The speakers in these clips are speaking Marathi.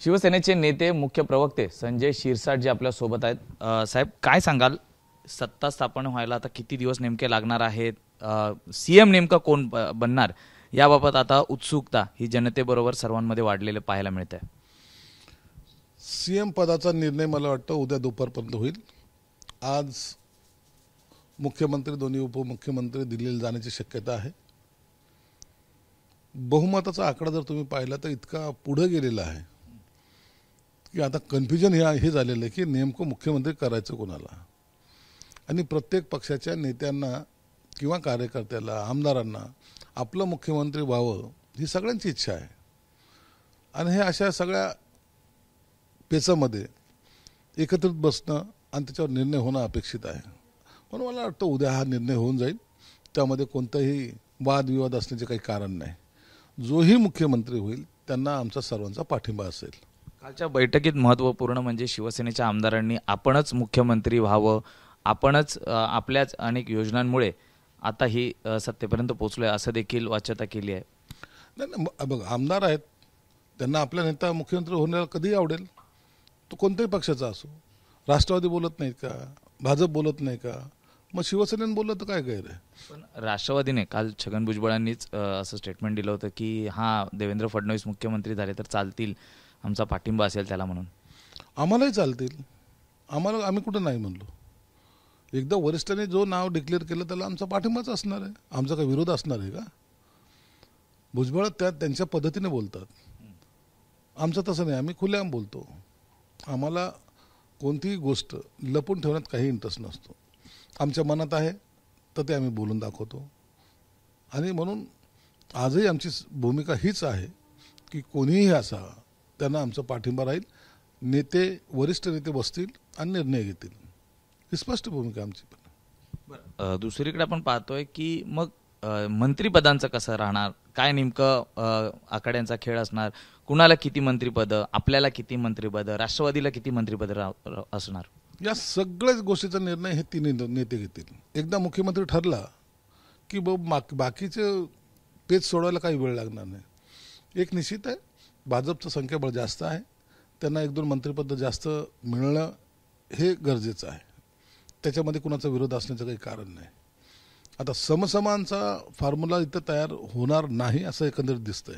शिवसेनेचे नेते मुख्य प्रवक्ते संजय शिरसाट जे आपल्या सोबत आहेत, साहेब काय सांगाल, सत्ता स्थापन व्हायला आता किती दिवस नेमके लागणार आहेत, सीएम नेमका कोण बनणार याबाबत आता उत्सुकता ही जनतेबरोबर सर्वांमध्ये वाढलेले पाहायला मिळते. सीएम पदाचा निर्णय मला वाटतं उद्या दुपारपर्यंत होईल. आज मुख्यमंत्री दोन्ही उपमुख्यमंत्री दिल्लीला जाण्याची शक्यता आहे. बहुमताचा आकडा जर तुम्ही पाहिला तर इतका पुढे गेलेला आहे की आता कन्फ्युजन हे झालेलं आहे की नेमकं मुख्यमंत्री करायचं कोणाला. आणि प्रत्येक पक्षाच्या नेत्यांना किंवा कार्यकर्त्याला आमदारांना आपलं मुख्यमंत्री व्हावं ही सगळ्यांची इच्छा आहे. आणि हे अशा सगळ्या पेचामध्ये एकत्रित बसणं आणि त्याच्यावर निर्णय होणं अपेक्षित आहे. म्हणून मला वाटतं उद्या हा निर्णय होऊन जाईल. त्यामध्ये कोणताही वादविवाद असण्याचे काही कारण नाही. जोही मुख्यमंत्री होईल त्यांना आमचा सर्वांचा पाठिंबा असेल. कालच्या बैठकीत महत्त्वपूर्ण म्हणजे शिवसेनेच्या आमदारांनी आपणच मुख्यमंत्री व्हावं, आपणच आपल्याच अनेक योजनांमुळे आता ही सत्तेपर्यंत पोहोचलोय असं देखील वाच्यता केली आहे. नाही बघ, आमदार आहेत, त्यांना आपला नेता मुख्यमंत्री होण्याला कधीही आवडेल. तो कोणत्याही पक्षाचा असो. राष्ट्रवादी बोलत नाहीत का, भाजप बोलत नाही का, मग शिवसेनेने बोललं तर काय गैर आहे. पण राष्ट्रवादीने काल छगन भुजबळांनीच असं स्टेटमेंट दिलं होतं की हा देवेंद्र फडणवीस मुख्यमंत्री झाले तर चालतील, आमचा पाठिंबा असेल त्याला. म्हणून आम्हालाही चालतील. आम्ही कुठं नाही म्हणलो. एकदा वरिष्ठांनी जो नाव डिक्लेअर केलं त्याला आमचा पाठिंबाच असणार आहे. आमचा काही विरोध असणार आहे का. भुजबळ त्यांच्या पद्धतीने बोलतात, आमचं तसं नाही. आम्ही खुलेआम बोलतो. आम्हाला कोणतीही गोष्ट लपून ठेवण्यात काही इंटरेस्ट नसतो. आमच्या मनात आहे तर ते आम्ही बोलून दाखवतो. आणि म्हणून आजही आमची भूमिका हीच आहे की कोणीही असा त्यांना आमचा पाठिंबा राहील. नेते वरिष्ठ नेते बसतील आणि निर्णय घेतील. ही स्पष्ट भूमिका आमची. दुसरीकडे आपण पाहतोय की मग मंत्रिपदांचं कसं राहणार, काय नेमकं आकड्यांचा खेळ असणार, कुणाला किती मंत्रिपदं, आपल्याला किती मंत्रिपदं, राष्ट्रवादीला किती मंत्रिपदं असणार, या सगळ्याच गोष्टीचा निर्णय हे तिन्ही नेते घेतील. एकदा मुख्यमंत्री ठरला की बाकीचे पेच सोडवायला काही वेळ लागणार नाही. एक निश्चित आहे, भाजपचं संख्याबळ जास्त आहे, त्यांना 1-2 मंत्रिपद जास्त मिळणं हे गरजेचं आहे. त्याच्यामध्ये कुणाचा विरोध असण्याचं काही कारण नाही. आता समसमांचा फॉर्म्युला इथं तयार होणार नाही असं एकंदरीत दिसतंय.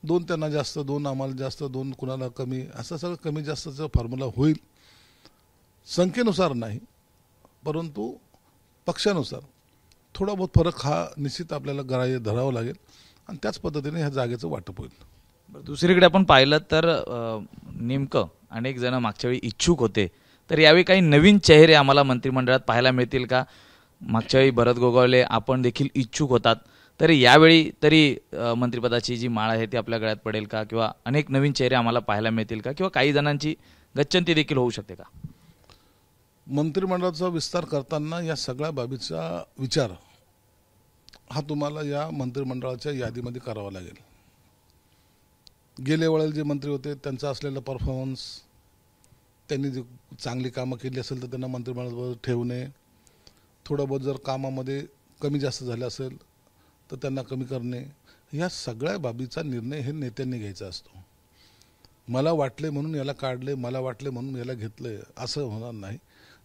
2 त्यांना जास्त, 2 आम्हाला जास्त, 2 कुणाला कमी, असं सगळं कमी जास्तचं फॉर्म्युला होईल. संख्येनुसार नाही, परंतु पक्षानुसार थोडा बहुत फरक हा निश्चित आपल्याला ग्राह्य धरावा लागेल आणि त्याच पद्धतीने ह्या जागेचं वाटप होईल. दुसरीकडे आपण पाहिलं तर नेमकं अनेक जण मागच्या वेळी इच्छुक होते, तर यावेळी काही नवीन चेहरे आम्हाला मंत्रिमंडळात पाहायला मिळतील का. मागच्या वेळी भरत गोगावले आपण देखील इच्छुक होतात, तर यावेळी तरी मंत्रिपदाची जी माळ आहे ती आपल्या गळ्यात पडेल का, किंवा अनेक नवीन चेहरे आम्हाला पाहायला मिळतील का, किंवा काही जणांची गच्चंती देखील होऊ शकते का. मंत्रिमंडळाचा विस्तार करताना या सगळ्या बाबीचा विचार हा तुम्हाला या मंत्रिमंडळाच्या यादीमध्ये करावा लागेल. गेल्या वेळेला जे मंत्री होते त्यांचा असलेला परफॉर्मन्स, त्यांनी जे चांगली कामं केली असेल तर त्यांना मंत्रिमंडळावर ठेवणे, थोडं बहुत जर कामामध्ये कमी जास्त झालं असेल तर त्यांना कमी करणे, या सगळ्या बाबीचा निर्णय हे नेत्यांनी घ्यायचा असतो. मला वाटले म्हणून याला काढले, मला वाटले म्हणून याला घेतले असं होणार नाही.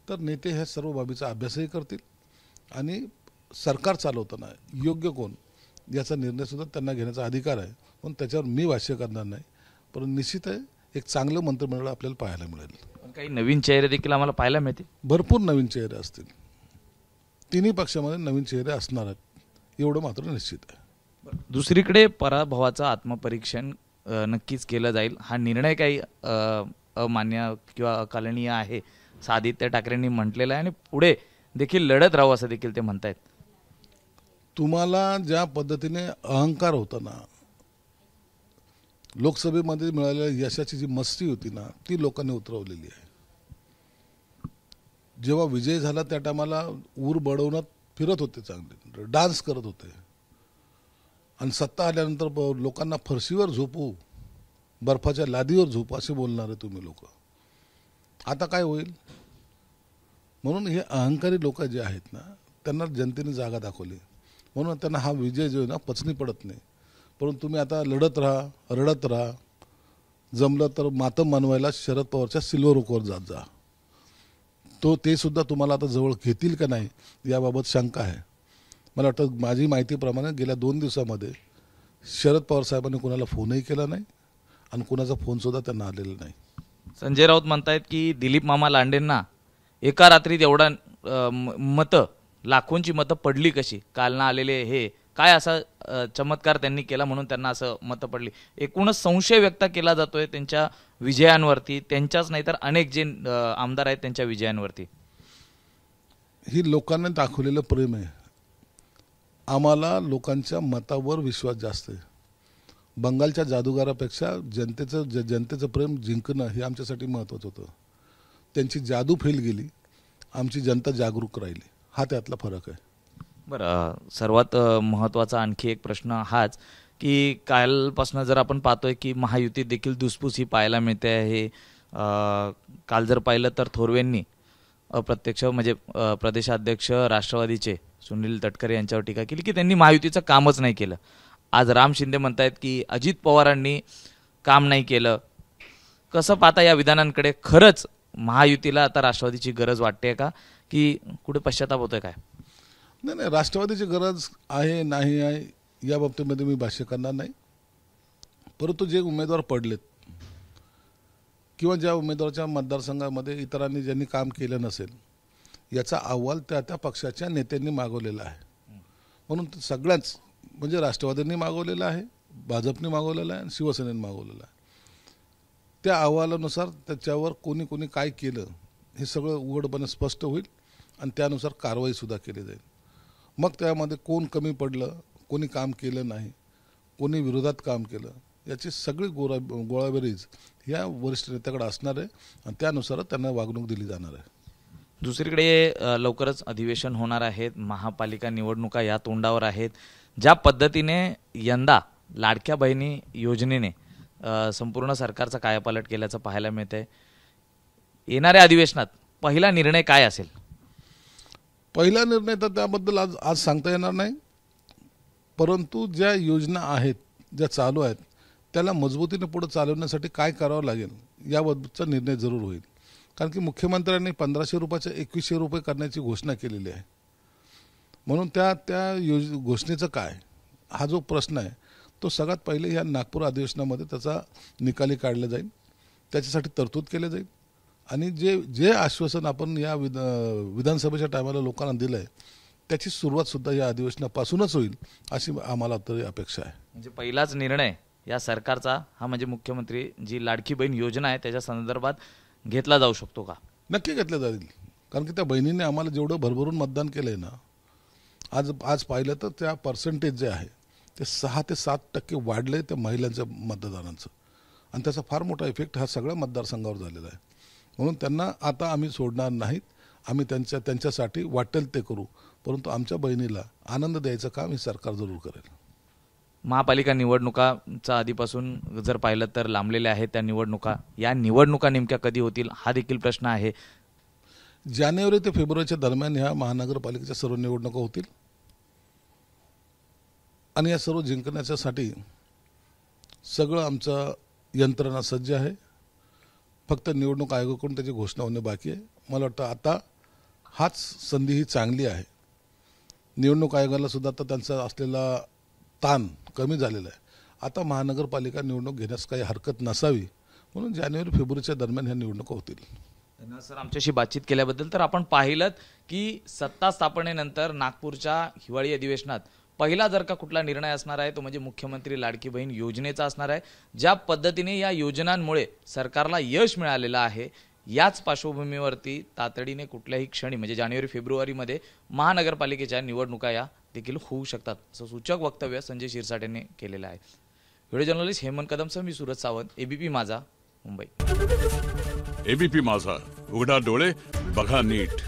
तर नेते ह्या सर्व बाबीचा अभ्यासही करतील आणि सरकार चालवताना योग्य कोण याचा निर्णयसुद्धा त्यांना घेण्याचा अधिकार आहे. पण त्याच्यावर मी भाष्य करणार नाही. पण निश्चित आहे एक चांगलं मंत्रिमंडळ आपल्याला पाहायला मिळेल. काही नवीन चेहरे देखील आम्हाला पाहायला मिळतील. भरपूर नवीन चेहरे असतील. तिन्ही पक्षामध्ये नवीन चेहरे असणार आहेत, एवढं मात्र निश्चित आहे. दुसरीकडे पराभवाचं आत्मपरीक्षण नक्कीच केलं जाईल. हा निर्णय काही अमान्य किंवा अकालनीय आहे असं आदित्य ठाकरेंनी म्हटलेलं आहे आणि पुढे देखील लढत राहू असं देखील ते म्हणतायत. तुम्हाला ज्या पद्धतीने अहंकार होता ना, लोकसभेमध्ये मिळालेल्या यशाची जी मस्ती होती ना, ती लोकांनी उतरवलेली आहे. जेव्हा विजय झाला त्या टायमाला ऊर बडवण्यात फिरत होते, चांगले डान्स करत होते. आणि सत्ता आल्यानंतर लोकांना फरशीवर झोपू, बर्फाच्या लादीवर झोपू असे बोलणारे तुम्ही लोक. आता काय होईल. म्हणून हे अहंकारी लोक जे आहेत ना, त्यांना जनतेने जागा दाखवली. म्हणून त्यांना हा विजय जो आहे ना पचनी पडत नाही. परंतु तुम्ही आता लढत राहा, रडत राहा, जमलं तर मातम मनवायला शरद पवारच्या सिल्वर ओकवर जात जा. ते सुद्धा तुम्हाला आता जवळ घेतील का नाही याबाबत शंका आहे. मला वाटतं माझी माहितीप्रमाणे गेल्या 2 दिवसामध्ये शरद पवार साहेबांनी कुणाला फोनही केला नाही आणि कुणाचा फोनसुद्धा त्यांना आलेला नाही. संजय राऊत म्हणतायत की दिलीप मामा लांडेंना एका रात्रीत एवढा मतं, लाखोंची मतं पडली कशी? काल ना आलेले हे काय असा चमत्कार त्यांनी केला म्हणून त्यांना असं मतं पडली? एकूणच संशय व्यक्त केला जातोय त्यांच्या विजयांवरती, त्यांच्याच नाही तर अनेक जे आमदार आहेत त्यांच्या विजयांवरती. ही लोकांना दाखवलेलं प्रेम आहे. आम्हाला लोकांच्या मतावर विश्वास जास्त आहे. बंगालच्या जादूगारापेक्षा जनतेचं प्रेम जिंकणं हे आमच्यासाठी महत्त्वाचं होतं. त्यांची जादू फेल गेली, आमची जनता जागरूक राहिली, हा त्यातला फरक आहे. बरं, सर्वात महत्त्वाचा आणखी एक प्रश्न हाच की कालपासून जर आपण पाहतोय की महायुतीत देखील धुसफूस ही पाहायला मिळते आहे. काल जर पाहिलं तर थोरवेंनी अप्रत्यक्ष म्हणजे प्रदेशाध्यक्ष राष्ट्रवादीचे सुनील तटकरे यांच्यावर टीका केली की त्यांनी महायुतीचं कामच नाही केलं. आज राम शिंदे म्हणतायत की अजित पवारांनी काम नाही केलं. कसं पाहता या विधानांकडे? खरंच महायुतीला आता राष्ट्रवादीची गरज वाटते का की कुठे पश्चाताप होतोय काय? नाही, राष्ट्रवादीची गरज आहे नाही आहे या बाबतीमध्ये मी भाष्य करणार नाही. परंतु जे उमेदवार पडलेत किंवा ज्या उमेदवाराच्या मतदारसंघामध्ये इतरांनी ज्यांनी काम केलं नसेल याचा अहवाल त्या पक्षाच्या नेत्यांनी मागवलेला आहे. म्हणून सगळ्याच म्हणजे राष्ट्रवादींनी मागवलेला आहे, भाजपने मागवलेला आहे आणि शिवसेनेने मागवलेला आहे. त्या अहवालानुसार त्याच्यावर कोणी काय केलं हे सगळं उघडपणे स्पष्ट होईल आणि त्यानुसार कारवाईसुद्धा केली जाईल. मग त्यामध्ये कोण कमी पडलं, कोणी काम केलं नाही, कोणी विरोधात काम केलं याची सगळी गोळाबेरीज या वरिष्ठ नेत्याकडे असणार आहे आणि त्यानुसार त्यांना वागणूक दिली जाणार आहे. दुसरीकडे लवकरच अधिवेशन होणार आहेत, महापालिका निवडणुका या तोंडावर आहेत. ज्या पद्धतीने यंदा लाडक्या बहिणी योजनेने संपूर्ण सरकारचा कायापालट केल्याचं पाहायला मिळतंय, येणाऱ्या अधिवेशनात पहिला निर्णय काय असेल? पहिला निर्णय तर त्याबद्दल आज सांगता येणार नाही. परंतु ज्या योजना आहेत, ज्या चालू आहेत, त्याला मजबूतीने पुढे चालवण्यासाठी काय करावं लागेल याबाबतचा निर्णय जरूर होईल. कारण की मुख्यमंत्र्यांनी 1500 रुपयाचे 2100 रुपये करण्याची घोषणा केलेली आहे. म्हणून त्या घोषणेचं काय हा जो प्रश्न आहे तो सगळ्यात पहिले या नागपूर अधिवेशनामध्ये त्याचा निकाली काढला जाईल, त्याच्यासाठी तरतूद केली जाईल आणि जे आश्वासन आपण या विधानसभेच्या टायमाला लोकांना दिलं आहे त्याची सुरुवातसुद्धा या अधिवेशनापासूनच होईल अशी आम्हाला तरी अपेक्षा आहे. म्हणजे पहिलाच निर्णय या सरकारचा हा म्हणजे मुख्यमंत्री जी लाडकी बहीण योजना आहे त्याच्या संदर्भात घेतला जाऊ शकतो का? नक्की घेतला जाईल. कारण की त्या बहिणीने आम्हाला जेवढं भरभरून मतदान केलं आहे ना, आज पाहिलं तर त्या पर्सेंटेज जे आहे ते 6 ते 7% वाढले त्या महिलांच्या मतदानाचं आणि त्याचा फार मोठा इफेक्ट हा सगळ्या मतदारसंघावर झालेला आहे. म्हणून त्यांना आता आम्ही सोडणार नाहीत. आम्ही त्यांच्यासाठी वाटेल ते करू, परंतु आमच्या बहिणीला आनंद द्यायचं काम हे सरकार जरूर करेल. महापालिका निवडणुकाचा आधीपासून जर पाहिलं तर लांबलेल्या आहेत त्या निवडणुका. या निवडणुका नेमक्या कधी होतील हा देखील प्रश्न आहे. जानेवारी ते फेब्रुवारीच्या दरम्यान ह्या महानगरपालिकेच्या सर्व निवडणुका होतील आणि या सर्व जिंकण्यासाठी सगळं आमचं यंत्रणा सज्ज आहे. फक्त निवडणूक आयोगाकडून त्याची घोषणा होणे बाकी आहे. मला वाटतं आता हाच संधी ही चांगली आहे. निवडणूक आयोगाला सुद्धा आता त्यांचा असलेला ताण कमी झालेला आहे. आता महानगरपालिका निवडणूक घेण्यास काही हरकत नसावी म्हणून जानेवारी फेब्रुवारीच्या दरम्यान ह्या निवडणुका होतील. धन्यवाद सर आमच्याशी बातचीत केल्याबद्दल. तर आपण पाहिलं की सत्ता स्थापनेनंतर नागपूरच्या हिवाळी अधिवेशनात पहिला जर का कुठला निर्णय असणार आहे तो म्हणजे मुख्यमंत्री लाडकी बहीण योजनेचा असणार आहे. ज्या पद्धतीने या योजनांमुळे सरकारला यश मिळालेलं आहे याच पार्श्वभूमीवरती तातडीने कुठल्याही क्षणी म्हणजे जानेवारी फेब्रुवारीमध्ये महानगरपालिकेच्या निवडणुका या देखील होऊ शकतात असं सूचक वक्तव्य संजय शिरसाट यांनी केलेलं आहे. व्हिडिओ जर्नलिस्ट हेमंत कदमसह मी सूरज सावंत, एबीपी माझा, मुंबई. एबीपी माझा, उघडा डोळे बघा नीट.